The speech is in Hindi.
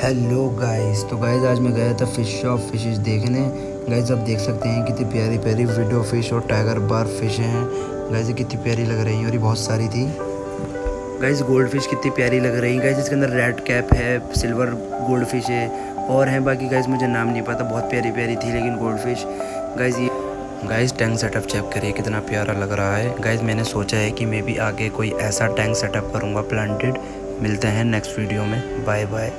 हेलो गाइस, तो गाइस आज मैं गया था फिश शॉप फिशेस देखने। गाइस आप देख सकते हैं कितनी प्यारी प्यारी विडो फिश और टाइगर बार फिश हैं। गाइस कितनी प्यारी लग रही हैं और ये बहुत सारी थी। गाइस गोल्ड फिश कितनी प्यारी लग रही है। गाइस इसके अंदर रेड कैप है, सिल्वर गोल्ड फिश है और हैं बाकी गाइस मुझे नाम नहीं पता। बहुत प्यारी प्यारी थी लेकिन gold fish. Guys tank setup check करिए कितना प्यारा लग रहा है। गाइस मैंने सोचा है कि मैं भी आगे कोई ऐसा टैंक सेटअप करूँगा प्लांटेड। मिलते हैं नेक्स्ट वीडियो में। Bye bye.